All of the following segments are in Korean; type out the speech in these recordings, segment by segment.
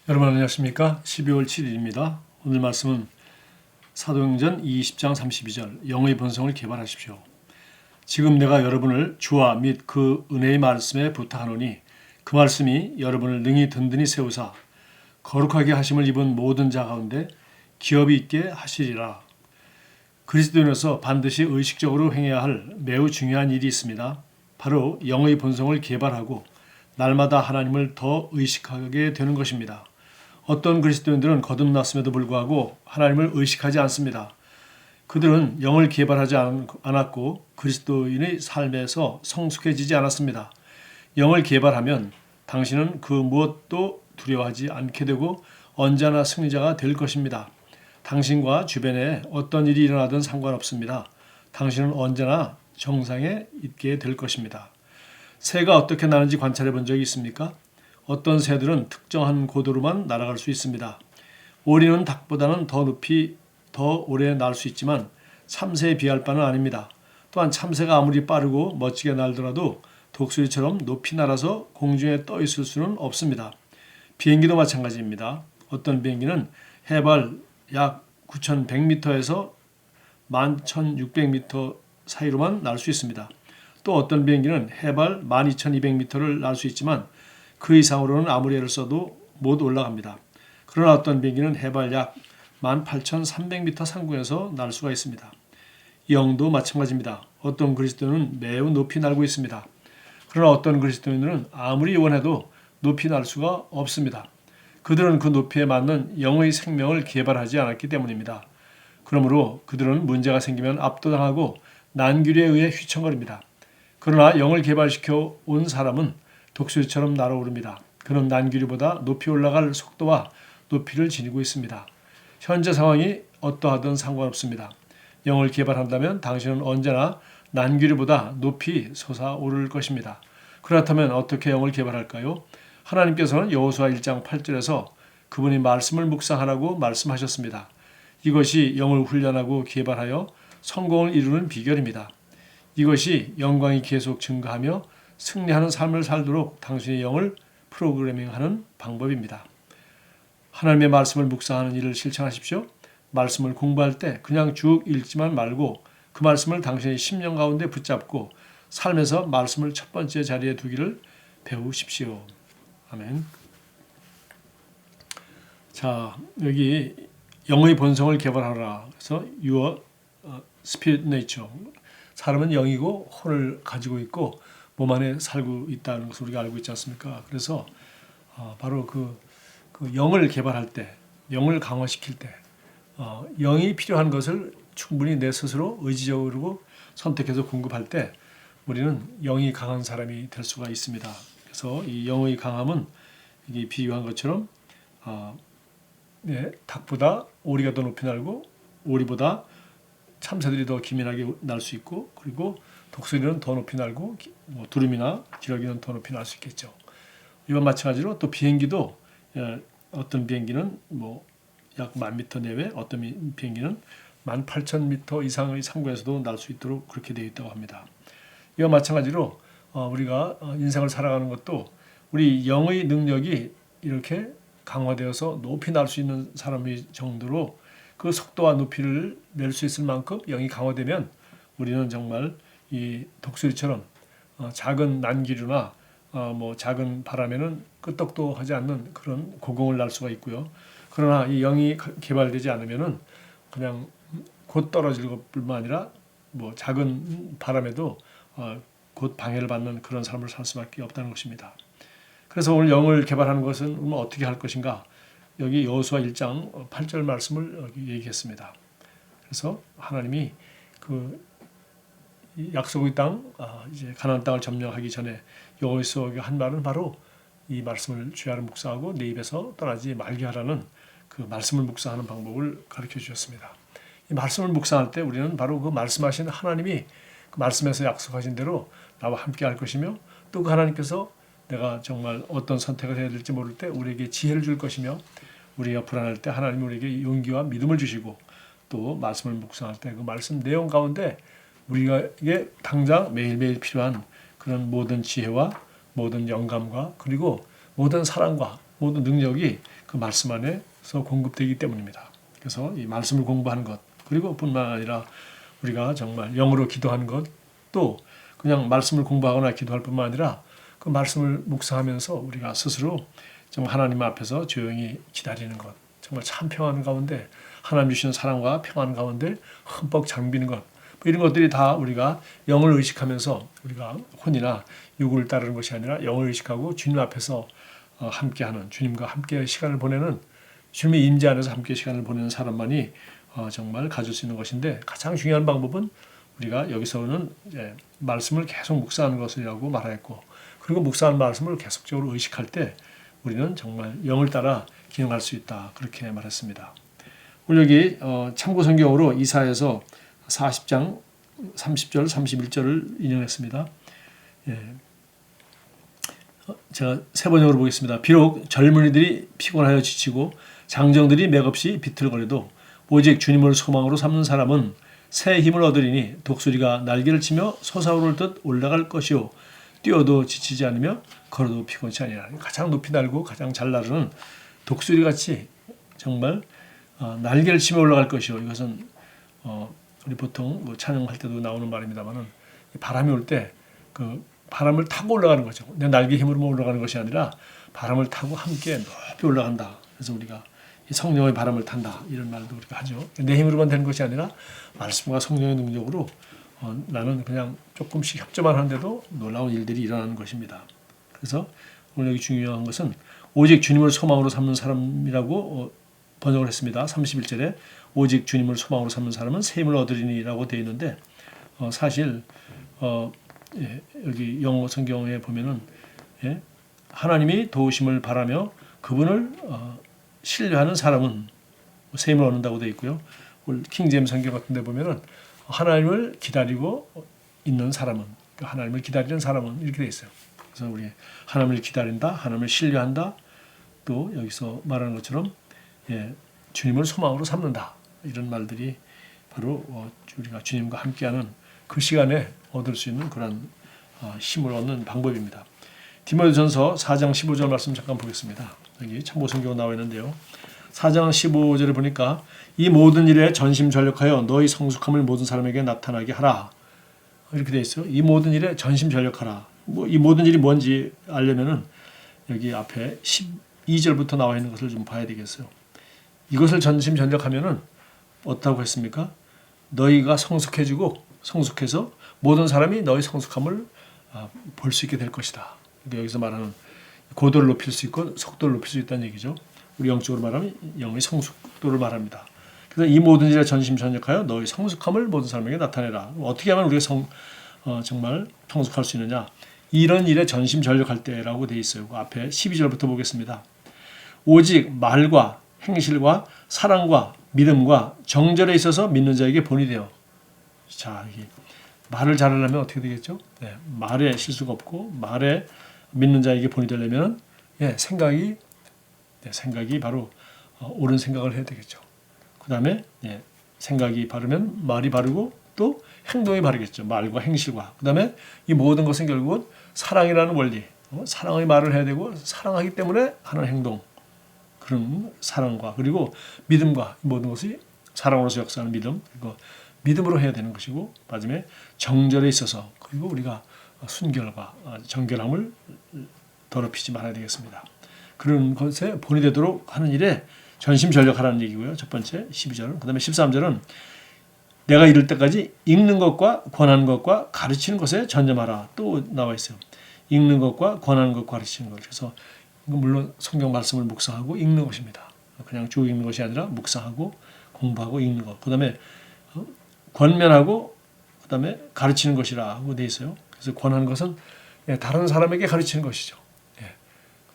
여러분 안녕하십니까? 12월 7일입니다. 오늘 말씀은 사도행전 20장 32절 영의 본성을 개발하십시오. 지금 내가 여러분을 주와 및 그 은혜의 말씀에 부탁하노니 그 말씀이 여러분을 능히 든든히 세우사 거룩하게 하심을 입은 모든 자 가운데 기업이 있게 하시리라. 그리스도인으로서 반드시 의식적으로 행해야 할 매우 중요한 일이 있습니다. 바로 영의 본성을 개발하고 날마다 하나님을 더 의식하게 되는 것입니다. 어떤 그리스도인들은 거듭났음에도 불구하고 하나님을 의식하지 않습니다. 그들은 영을 개발하지 않았고 그리스도인의 삶에서 성숙해지지 않았습니다. 영을 개발하면 당신은 그 무엇도 두려워하지 않게 되고 언제나 승리자가 될 것입니다. 당신과 주변에 어떤 일이 일어나든 상관없습니다. 당신은 언제나 정상에 있게 될 것입니다. 새가 어떻게 나는지 관찰해 본 적이 있습니까? 어떤 새들은 특정한 고도로만 날아갈 수 있습니다. 오리는 닭보다는 더 높이 더 오래 날 수 있지만 참새에 비할 바는 아닙니다. 또한 참새가 아무리 빠르고 멋지게 날더라도 독수리처럼 높이 날아서 공중에 떠 있을 수는 없습니다. 비행기도 마찬가지입니다. 어떤 비행기는 해발 약 9,100m에서 11,600m 사이로만 날 수 있습니다. 또 어떤 비행기는 해발 12,200m를 날 수 있지만 그 이상으로는 아무리 애를 써도 못 올라갑니다. 그러나 어떤 비행기는 해발 약 18,300m 상공에서 날 수가 있습니다. 영도 마찬가지입니다. 어떤 그리스도인은 매우 높이 날고 있습니다. 그러나 어떤 그리스도인은 아무리 원해도 높이 날 수가 없습니다. 그들은 그 높이에 맞는 영의 생명을 개발하지 않았기 때문입니다. 그러므로 그들은 문제가 생기면 압도당하고 난규리에 의해 휘청거립니다. 그러나 영을 개발시켜 온 사람은 독수리처럼 날아오릅니다. 그는 난규리보다 높이 올라갈 속도와 높이를 지니고 있습니다. 현재 상황이 어떠하든 상관없습니다. 영을 개발한다면 당신은 언제나 난규리보다 높이 솟아오를 것입니다. 그렇다면 어떻게 영을 개발할까요? 하나님께서는 여호수아 1장 8절에서 그분이 말씀을 묵상하라고 말씀하셨습니다. 이것이 영을 훈련하고 개발하여 성공을 이루는 비결입니다. 이것이 영광이 계속 증가하며 승리하는 삶을 살도록 당신의 영을 프로그래밍하는 방법입니다. 하나님의 말씀을 묵상하는 일을 실천하십시오. 말씀을 공부할 때 그냥 쭉 읽지만 말고 그 말씀을 당신의 심령 가운데 붙잡고 삶에서 말씀을 첫 번째 자리에 두기를 배우십시오. 아멘. 자, 여기 영의 본성을 개발하라. 그래서 your spirit nature. 사람은 영이고 혼을 가지고 있고 몸 안에 살고 있다는 것을 우리가 알고 있지 않습니까? 그래서 바로 그 영을 개발할 때, 영을 강화시킬 때, 영이 필요한 것을 충분히 내 스스로 의지적으로 선택해서 공급할 때 우리는 영이 강한 사람이 될 수가 있습니다. 그래서 이 영의 강함은 이게 비유한 것처럼 닭보다 오리가 더 높이 날고 오리보다 참새들이 더 기민하게 날 수 있고 그리고 독수리는 더 높이 날고 두루미나 기러기는 더 높이 날 수 있겠죠. 이와 마찬가지로 또 비행기도 어떤 비행기는 약 10,000m 내외, 어떤 비행기는 18,000m 이상의 상공에서도 날 수 있도록 그렇게 되어 있다고 합니다. 이와 마찬가지로 우리가 인생을 살아가는 것도 우리 영의 능력이 이렇게 강화되어서 높이 날 수 있는 사람의 정도로 그 속도와 높이를 낼 수 있을 만큼 영이 강화되면 우리는 정말 이 독수리처럼 작은 난기류나 작은 바람에는 끄떡도 하지 않는 그런 고공을 날 수가 있고요. 그러나 이 영이 개발되지 않으면은 그냥 곧 떨어질 것뿐만 아니라 작은 바람에도 곧 방해를 받는 그런 삶을 살 수밖에 없다는 것입니다. 그래서 오늘 영을 개발하는 것은 어떻게 할 것인가? 여기 여호수아 1장 8절 말씀을 여기 얘기했습니다. 그래서 하나님이 그 약속의 땅, 이제 가나안 땅을 점령하기 전에 여호수아에게 한 말은 바로 이 말씀을 주야로 묵상하고 내 입에서 떠나지 말게 하라는 그 말씀을 묵상하는 방법을 가르쳐 주셨습니다. 이 말씀을 묵상할 때 우리는 바로 그 말씀하신 하나님이 그 말씀에서 약속하신 대로 나와 함께 할 것이며 또 그 하나님께서 내가 정말 어떤 선택을 해야 될지 모를 때 우리에게 지혜를 줄 것이며 우리가 불안할 때 하나님이 우리에게 용기와 믿음을 주시고 또 말씀을 묵상할 때 그 말씀 내용 가운데 우리에게 당장 매일매일 필요한 그런 모든 지혜와 모든 영감과 그리고 모든 사랑과 모든 능력이 그 그 말씀 안에서 공급되기 때문입니다. 그래서 이 말씀을 공부하는 것, 그리고 뿐만 아니라 우리가 정말 영어로 기도하는 것, 또 그냥 말씀을 공부하거나 기도할 뿐만 아니라 그 말씀을 묵상하면서 우리가 스스로 정말 하나님 앞에서 조용히 기다리는 것, 정말 참 평안 가운데 하나님 주시는 사랑과 평안 가운데 흠뻑 잠기는 것, 이런 것들이 다 우리가 영을 의식하면서 우리가 혼이나 육을 따르는 것이 아니라 영을 의식하고 주님 앞에서 함께하는, 주님과 함께 시간을 보내는, 주님의 임재 안에서 함께 시간을 보내는 사람만이 정말 가질 수 있는 것인데, 가장 중요한 방법은 우리가 여기서는 이제 말씀을 계속 묵상하는 것이라고 말했고, 그리고 묵상하는 말씀을 계속적으로 의식할 때 우리는 정말 영을 따라 기능할 수 있다, 그렇게 말했습니다. 오늘 여기 참고 성경으로 이사야서 40장 30절 31절을 인용했습니다. 예. 제가 세 번역으로 보겠습니다. 비록 젊은이들이 피곤하여 지치고 장정들이 맥없이 비틀거려도 오직 주님을 소망으로 삼는 사람은 새 힘을 얻으리니 독수리가 날개를 치며 솟아오를 듯 올라갈 것이요 뛰어도 지치지 않으며 걸어도 피곤치 아니하라. 가장 높이 날고 가장 잘 나르는 독수리같이 정말 날개를 치며 올라갈 것이요. 이것은 우리 보통 뭐 찬양할 때도 나오는 말입니다만은 바람이 올 때 그 바람을 타고 올라가는 거죠. 내 날개 힘으로만 올라가는 것이 아니라 바람을 타고 함께 높이 올라간다. 그래서 우리가 성령의 바람을 탄다, 이런 말도 우리가 하죠. 내 힘으로만 되는 것이 아니라 말씀과 성령의 능력으로 나는 그냥 조금씩 협조만 하는데도 놀라운 일들이 일어나는 것입니다. 그래서 오늘 여기 중요한 것은 오직 주님을 소망으로 삼는 사람이라고 번역을 했습니다. 31절에 오직 주님을 소망으로 삼는 사람은 새 힘을 얻으리니라고 되어 있는데 사실 여기 영어 성경에 보면은 하나님이 도우심을 바라며 그분을 신뢰하는 사람은 새 힘을 얻는다고 되어 있고요. 킹제임스 성경 같은 데 보면은 하나님을 기다리고 있는 사람은, 하나님을 기다리는 사람은 이렇게 되어 있어요. 그래서 우리 하나님을 기다린다, 하나님을 신뢰한다, 또 여기서 말하는 것처럼 주님을 소망으로 삼는다, 이런 말들이 바로 우리가 주님과 함께하는 그 시간에 얻을 수 있는 그런 힘을 얻는 방법입니다. 디모데전서 4장 15절 말씀 잠깐 보겠습니다. 여기 참고 성경 나와 있는데요. 4장 15절에 보니까 이 모든 일에 전심전력하여 너희 성숙함을 모든 사람에게 나타나게 하라, 이렇게 되어 있어요. 이 모든 일에 전심전력하라. 이 모든 일이 뭔지 알려면은 여기 앞에 12절부터 나와 있는 것을 좀 봐야 되겠어요. 이것을 전심전력하면은 어떻다고 했습니까? 너희가 성숙해서 모든 사람이 너희 성숙함을 볼 수 있게 될 것이다. 여기서 말하는 고도를 높일 수 있고 속도를 높일 수 있다는 얘기죠. 우리 영적으로 말하면 영의 성숙도를 말합니다. 그래서 이 모든 일에 전심전력하여 너희 성숙함을 모든 사람에게 나타내라. 어떻게 하면 우리가 정말 성숙할 수 있느냐? 이런 일에 전심전력할 때라고 되어 있어요. 그 앞에 12절부터 보겠습니다. 오직 말과 행실과 사랑과 믿음과 정절에 있어서 믿는 자에게 본이 되어. 자, 이게 말을 잘하려면 어떻게 되겠죠? 말에 실수가 없고 말에 믿는 자에게 본이 되려면 생각이 바로 옳은 생각을 해야 되겠죠. 그 다음에 생각이 바르면 말이 바르고 또 행동이 바르겠죠. 말과 행실과. 그 다음에 이 모든 것은 결국은 사랑이라는 원리, 사랑의 말을 해야 되고 사랑하기 때문에 하는 행동, 그런 사랑과 그리고 믿음과 모든 것이 사랑으로서 역사하는 믿음, 그리고 믿음으로 해야 되는 것이고, 마지막에 정절에 있어서 그리고 우리가 순결과 정결함을 더럽히지 말아야 되겠습니다. 그런 것에 본이 되도록 하는 일에 전심전력하라는 얘기고요. 첫 번째 12절은. 그 다음에 13절은 내가 이를 때까지 읽는 것과 권하는 것과 가르치는 것에 전념하라. 또 나와 있어요. 읽는 것과 권하는 것과 가르치는 것. 그래서 물론 성경 말씀을 묵상하고 읽는 것입니다. 그냥 쭉 읽는 것이 아니라 묵상하고 공부하고 읽는 것. 그 다음에 권면하고 그 다음에 가르치는 것이라고 되어 있어요. 그래서 권하는 것은 다른 사람에게 가르치는 것이죠.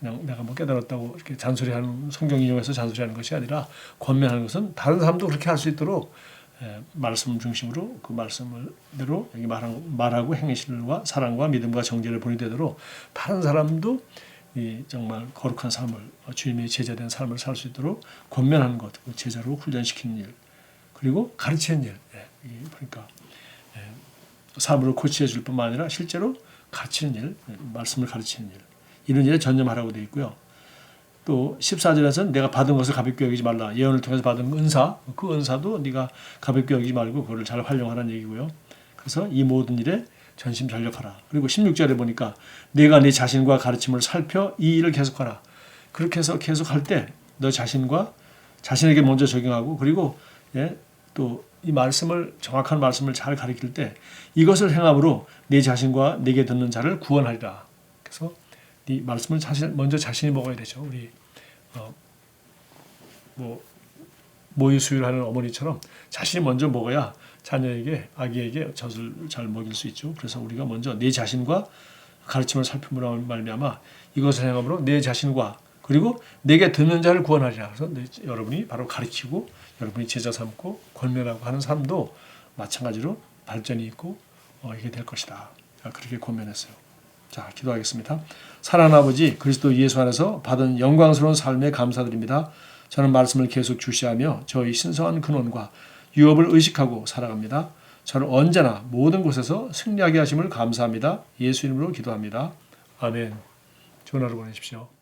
그냥 내가 뭐 깨달았다고 이렇게 잔소리하는, 성경 인용해서 잔소리하는 것이 아니라 권면하는 것은 다른 사람도 그렇게 할 수 있도록 말씀 중심으로 그 말씀대로 여기 말하고 행실과 사랑과 믿음과 정죄를 본이 되도록 다른 사람도 이 정말 거룩한 삶을, 주님의 제자된 삶을 살 수 있도록 권면하는 것, 제자로 훈련시키는 일, 그리고 가르치는 일. 그러니까 삶으로 코치해 줄 뿐만 아니라 실제로 가르치는 일, 말씀을 가르치는 일, 이런 일에 전념하라고 되어 있고요. 또 14절에서는 내가 받은 것을 가볍게 여기지 말라. 예언을 통해서 받은 은사, 그 은사도 네가 가볍게 여기지 말고 그걸 잘 활용하라는 얘기고요. 그래서 이 모든 일에 전심전력하라. 그리고 16절에 보니까 내가 네 자신과 가르침을 살펴 이 일을 계속하라. 그렇게 해서 계속할 때 너 자신과 자신에게 먼저 적용하고 그리고 또 이 말씀을 정확한 말씀을 잘 가르칠 때 이것을 행함으로 내 자신과 내게 듣는 자를 구원하리라. 그래서 이 말씀을 먼저 자신이 먹어야 되죠. 우리 모유 수유를 하는 어머니처럼 자신이 먼저 먹어야 자녀에게 아기에게 젖을 잘 먹일 수 있죠. 그래서 우리가 먼저 내 자신과 가르침을 살펴보라 말미암아 이것을 행함으로 내 자신과 그리고 내게 듣는 자를 구원하리라. 그래서 여러분이 바로 가르치고 여러분이 제자 삼고 권면하고 하는 삶도 마찬가지로 발전이 있고 이게 될 것이다. 그렇게 권면했어요. 자, 기도하겠습니다. 사랑하는 아버지, 그리스도 예수 안에서 받은 영광스러운 삶에 감사드립니다. 저는 말씀을 계속 주시하며 저희 신성한 근원과 유업을 의식하고 살아갑니다. 저는 언제나 모든 곳에서 승리하게 하심을 감사합니다. 예수 이름으로 기도합니다. 아멘. 좋은 하루 보내십시오.